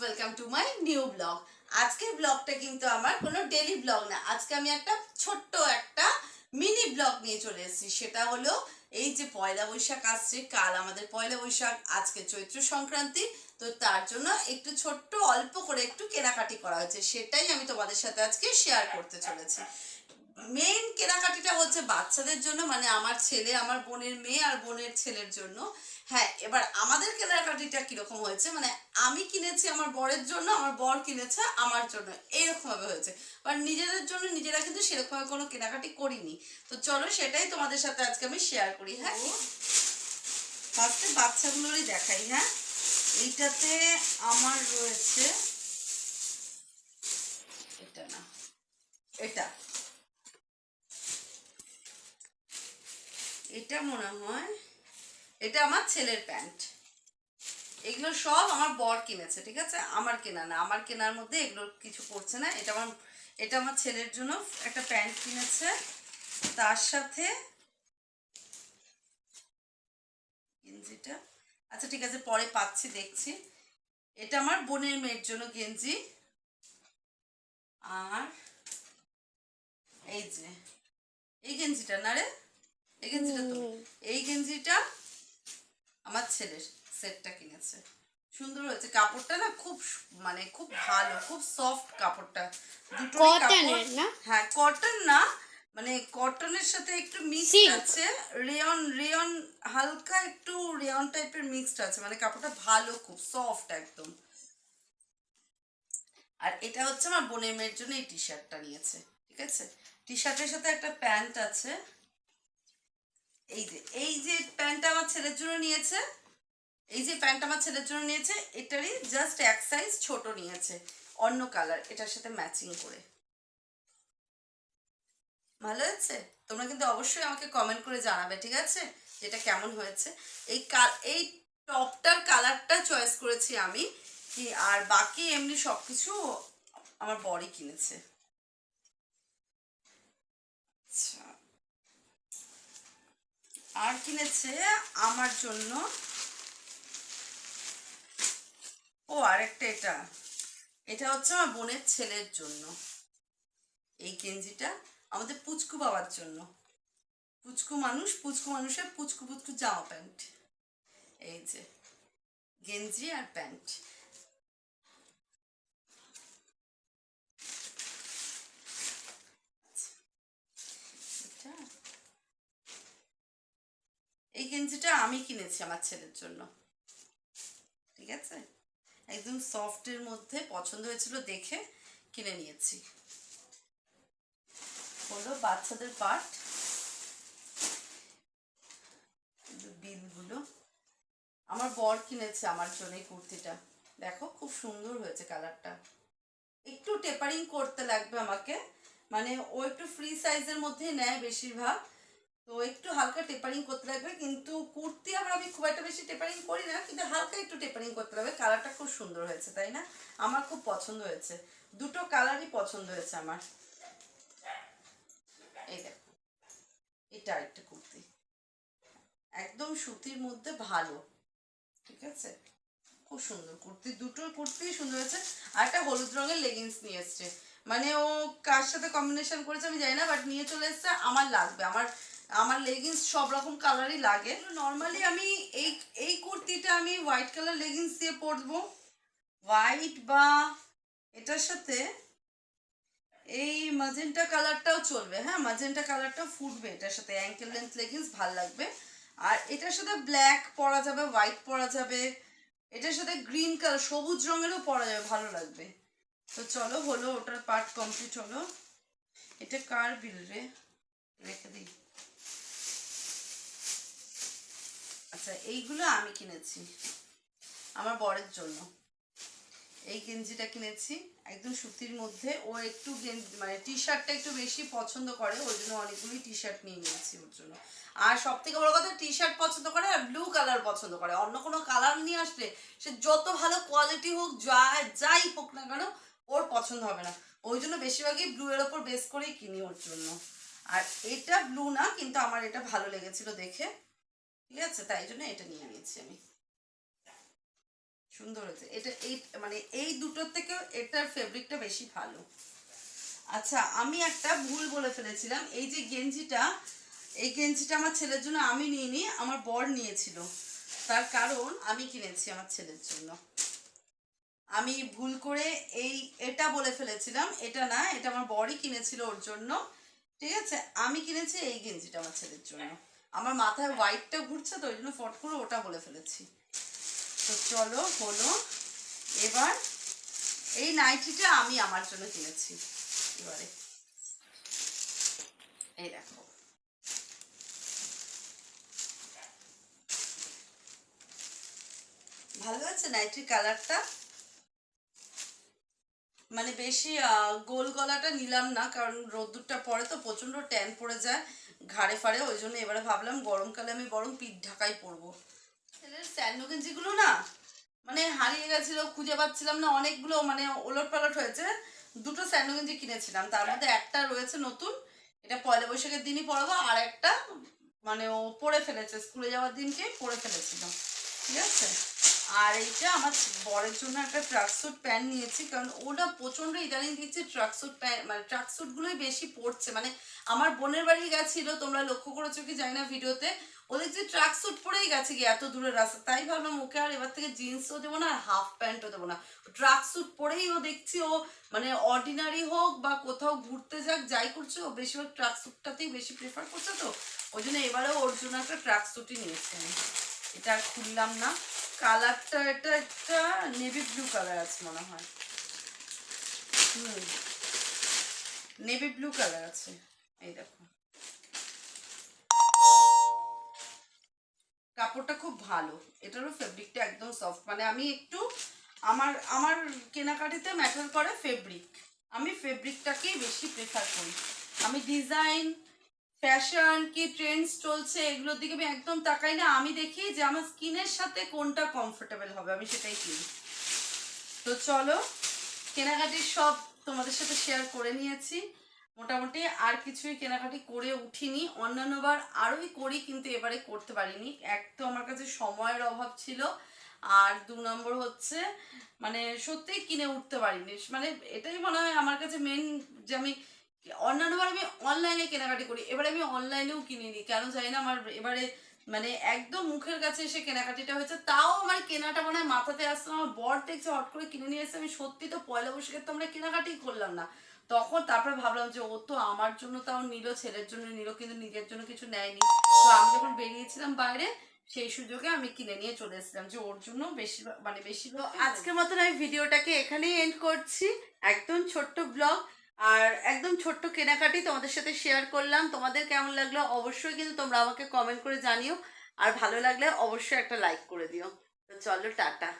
Welcome to my new blog. আজকের ব্লগটা কিন্তু আমার কোনো ডেলি ব্লগ না, আজকে আমি একটা ছোট্ট একটা মিনি ব্লগ নিয়ে চলে এসেছি। সেটা হলো এই যে পয়লা বৈশাখ আসছে, কাল আমাদের পয়লা বৈশাখ, আজকে চৈত্র সংক্রান্তি। তো তার জন্য একটু ছোট্ট অল্প করে একটু কেনাকাটি করা হয়েছে, সেটাই আমি তোমাদের সাথে আজকে শেয়ার করতে চলেছি। মেইন কেনাকাটিটা হচ্ছে বাচ্চাদের জন্য, মানে আমার ছেলে, আমার বোনের মেয়ে আর বোনের ছেলের জন্য। হ্যাঁ, এবার আমাদের কেনাকাটিটা কিরকম হয়েছে, মানে আমি কিনেছি আমার বরের জন্য, আমার বর কিনেছে আমার জন্য, এইরকম ভাবে হয়েছে। আর নিজেদের জন্য নিজেরা কিন্তু সেরকম ভাবে কোনো কেনাকাটি করিনি। তো চলো সেটাই তোমাদের সাথে আজকে আমি শেয়ার করি। হ্যাঁ, ফার্স্টে বাচ্চাগুলোরই দেখাই। হ্যাঁ, এইটাতে আমার রয়েছে, এটা না, এটা এটা মনে হয় এটা আমার ছেলের প্যান্ট। এগুলো সব আমার বর কিনেছে, ঠিক আছে, আমার কেনা না। আমার কেনার মধ্যে এগুলো কিছু পড়ছে না। এটা আমার ছেলের জন্য একটা প্যান্ট কিনেছে, তার সাথে গেঞ্জিটা, আচ্ছা ঠিক আছে পরে পাচ্ছি, দেখছি। এটা আমার বোনের মেয়ের জন্য গেঞ্জি। আর এই যে এই গেঞ্জিটা না রে, এই গেঞ্জিটা তো, এই গেঞ্জিটা আমার ছেলের সেটটা কিনেছে। সুন্দর হয়েছে কাপড়টা না, খুব মানে খুব ভালো, খুব সফট কাপড়টা, দুটোই কাপড়। হ্যাঁ, কটন না, মানে কটনের সাথে একটু মিক্সড আছে, রেয়ন রেয়ন, হালকা একটু রেয়ন টাইপের মিক্সড আছে, মানে কাপড়টা ভালো, খুব সফট একদম। আর এটা হচ্ছে আমার বোনের মেয়ের জন্য এই টি শার্টটা নিয়েছে, ঠিক আছে। টি শার্টের সাথে একটা প্যান্ট আছে। এই যে প্যান্টটা আমার ছেলের জন্য নিয়েছে, এই যে প্যান্ট আমার ছেলের জন্য নিয়েছে, এটারই জাস্ট এক সাইজ ছোট নিয়েছে, অন্য কালার, এটার সাথে ম্যাচিং করে। ভালো হয়েছে। তোমরা কিন্তু অবশ্যই আমাকে কমেন্ট করে জানাবে, ঠিক আছে, যেটা কেমন হয়েছে। এই টপটার কালারটা চয়েস করেছি আমি, কি আর বাকি এমনি সব কিছু আমার বরই কিনেছে। আচ্ছা, আর কিনেছে আমার জন্য, ও আরেকটা, এটা এটা হচ্ছে আমার বোনের ছেলের জন্য এই গেঞ্জিটা, আমাদের পুচকু বাবার জন্য। পুচকু মানুষ, পুচকু মানুষের পুচকু পুচকু জামা প্যান্ট, এই যে গেঞ্জি আর প্যান্ট। এটা, এই গেঞ্জিটা আমি কিনেছি আমার ছেলের জন্য, ঠিক আছে, একদম সফটের মধ্যে পছন্দ হয়েছিল দেখে কিনে নিয়েছি। হলো বাচ্চাদের পার্ট, বিলগুলো আমার বর কিনেছে আমার জন্য এই কুর্তিটা। দেখো খুব সুন্দর হয়েছে কালারটা, একটু টেপারিং করতে লাগবে আমাকে, মানে ও একটু ফ্রি সাইজের মধ্যেই নেয় বেশিরভাগ, তো একটু হালকা টেপারিং করতে লাগবে। কিন্তু কুর্তি আবার আমি খুব একটা বেশি টেপারিং করি না, কিন্তু হালকা একটু টেপারিং করতে লাগবে। কালারটা খুব সুন্দর হয়েছে, তাই না? আমার খুব পছন্দ হয়েছে, দুটো কালারই পছন্দ হয়েছে আমার। এই দেখো, এটা আরেকটা কুর্তি, একদম সুতির মধ্যে ভালো, ঠিক আছে, খুব সুন্দর কুর্তি, দুটো কুর্তি সুন্দর হয়েছে। আর একটা হলুদ রঙের লেগিংস নিয়ে এসছে, মানে ও কার সাথে কম্বিনেশন করেছে আমি জানি না, বাট নিয়ে চলে এসছে, আমার লাগবে, আমার আমার লেগিংস সব রকম কালারই লাগে। নর্মালি আমি এই এই কুর্তিটা আমি হোয়াইট কালার লেগিংস দিয়ে পরবো, হোয়াইট বা এটার সাথে এই ম্যাজেন্টা কালারটাও চলবে। হ্যাঁ, ম্যাজেন্টা কালারটাও ফুটবে এটার সাথে, অ্যাঙ্কেল লেন্থ লেগিংস ভাল লাগবে। আর এটার সাথে ব্ল্যাক পরা যাবে, হোয়াইট পরা যাবে, এটার সাথে গ্রিন কালার, সবুজ রঙেরও পরা যাবে, ভালো লাগবে। তো চলো, হলো ওটার পার্ট কমপ্লিট হলো। এটা কার বিল রে, রেখে দিই। আচ্ছা, এইগুলো আমি কিনেছি আমার বরের জন্য। এই গেঞ্জিটা কিনেছি একদম সুতির মধ্যে, ও একটু মানে টি শার্টটা একটু বেশি পছন্দ করে, ওই জন্য অনেকগুলি টি শার্ট নিয়ে নিয়েছি ওর জন্য। আর সব থেকে বড় কথা, টি শার্ট পছন্দ করে আর ব্লু কালার পছন্দ করে, অন্য কোনো কালার নিয়ে আসলে সে যত ভালো কোয়ালিটি হোক, যাই হোক না কেন, ওর পছন্দ হবে না। ওই জন্য বেশিরভাগই ব্লু এর ওপর বেস করেই কিনি ওর জন্য। আর এটা ব্লু না, কিন্তু আমার এটা ভালো লেগেছিল দেখে, ঠিক আছে, তাই জন্য এটা নিয়ে নিয়েছি আমি। সুন্দর হয়েছে এটা, এই মানে এই দুটোর থেকে এটার ফেব্রিকটা বেশি ভালো। আচ্ছা আমি একটা ভুল বলে ফেলেছিলাম, এই যে গেঞ্জিটা, এই গেঞ্জিটা আমার ছেলের জন্য আমি নিইনি, আমার বর নিয়েছিল। তার কারণ আমি কিনেছি আমার ছেলের জন্য। আমি ভুল করে এটা বলে ফেলেছিলাম, এটা না, এটা আমার বরই কিনেছিল ওর জন্য। ঠিক আছে, আমি কিনেছি এই গেঞ্জিটা আমার ছেলের জন্য। আমার মাথায় হোয়াইটটা ঘুরছে তো ওই জন্য ফট করে ওটা বলে ফেলেছি। তো চলো হলো। এবার এই নাইটিটা আমি আমার জন্য কিনেছি। এবারে এই দেখো, ভালো আছে নাইটির কালারটা। মানে বেশি গোল গলাটা নিলাম না, কারণ রোদ্দুরটা পরে তো প্রচণ্ড ট্যান পড়ে যায় ঘাড়ে ফাড়ে, ওই জন্য এবারে ভাবলাম গরমকালে আমি বরং পিঠ ঢাকাই পরবো। ছেলের স্যান্ডো গেঞ্জিগুলো না মানে হারিয়ে গেছিলো, খুঁজে পাচ্ছিলাম না, অনেকগুলো মানে ওলট পালট হয়েছে। দুটো স্যান্ডো গেঞ্জি কিনেছিলাম, তার মধ্যে একটা রয়েছে নতুন, এটা পয়লা বৈশাখের দিনই পরবো, আর একটা মানে ও পরে ফেলেছে, স্কুলে যাওয়ার দিনকে পরে ফেলেছিল। ঠিক আছে, আর এইটা আমার বরের জন্য একটা ট্রাকস্যুট প্যান্ট নিয়েছি, কারণ ওটা প্রচণ্ড ইদানিং দিচ্ছে ট্রাকস্যুট প্যান্ট, মানে ট্রাকস্যুটগুলোই বেশি পড়ছে। মানে আমার বোনের বাড়ি গেছিলো, তোমরা লক্ষ্য করেছো কি জানি না ভিডিওতে, ওদের যে ট্রাকস্যুট পরেই গেছে গিয়ে এত দূরের রাস্তা, তাই ভাবলাম ওকে আর এবার থেকে জিন্সও দেবো না আর হাফ প্যান্টও দেবো না, ট্রাকস্যুট পরেই ও দেখছি ও মানে অর্ডিনারি হোক বা কোথাও ঘুরতে যাক যাই করছে, ও বেশিরভাগ ট্রাকস্যুটটাতেই বেশি প্রেফার করছে। তো ওই জন্য এবারেও ওর জন্য একটা ট্রাকস্যুটই নিয়েছি আমি। এটা আর খুললাম না। কালারটা এটা একটা নেভি ব্লু কালার আছে মনে হয়, নেভি ব্লু কালার আছে। এই দেখো কাপড়টা খুব ভালো, এটারও ফেব্রিকটা একদম সফট। মানে আমি একটু আমার আমার কেনাকাটিতে ম্যাটার করে ফেব্রিক, আমি ফেব্রিকটাকেই বেশি প্রেফার করি। আমি ডিজাইন, ফ্যাশন কি ট্রেন্ডস চলছে এগুলোর দিকে আমি একদম তাকাই না, আমি দেখি যে আমার স্কিনের সাথে কোনটা কমফোর্টেবল হবে আমি সেটাই কিনি। তো চলো কেনাকাটি সব তোমাদের সাথে শেয়ার করে নিয়েছি মোটামুটি, আর কিছুই কেনাকাটি করে উঠিনি। অন্যান্যবার আরোই করি কিন্তু এবারে করতে পারিনি, এক তো আমার কাছে সময়ের অভাব ছিল, আর 2 নম্বর হচ্ছে মানে সত্যিই কিনে উঠতে পারিনি। মানে এটাই মনে হয় আমার কাছে মেন, যে আমি অন্যান্যবার আমি অনলাইনে কেনাকাটি করি, এবারে আমি অনলাইনেও কিনিনি কেন জানি না, আমার এবারে মানে একদম মুখের কাছে এসে কেনাকাটিটা হয়েছে, তাও আমার কেনাটা মনে হয় মাথাতে আসছে না। আমার বর দেখছে হট করে কিনে নিয়ে এসে, আমি সত্যি তো পয়লা বৈশাখের তো আমরা কেনাকাটি করলাম না, তখন তারপরে ভাবলাম যে ও তো আমার জন্য তাও নিল, ছেলের জন্য নিল, কিন্তু নিজের জন্য কিছু নেয়নি। তো আমি যখন বেরিয়েছিলাম বাইরে সেই সুযোগে আমি কিনে নিয়ে চলে এসেছিলাম, যে ওর জন্য বেশি মানে বেশি। আজকের মতন আমি ভিডিওটাকে এখানেই এন্ড করছি, একদম ছোট্ট ব্লগ আর একদম ছোট্ট কেনাকাটি তোমাদের সাথে শেয়ার করলাম। তোমাদের কেমন লাগলো অবশ্যই কিন্তু তোমরা আমাকে কমেন্ট করে জানিও, আর ভালো লাগলে অবশ্যই একটা লাইক করে দিও। তো চলো টাটা।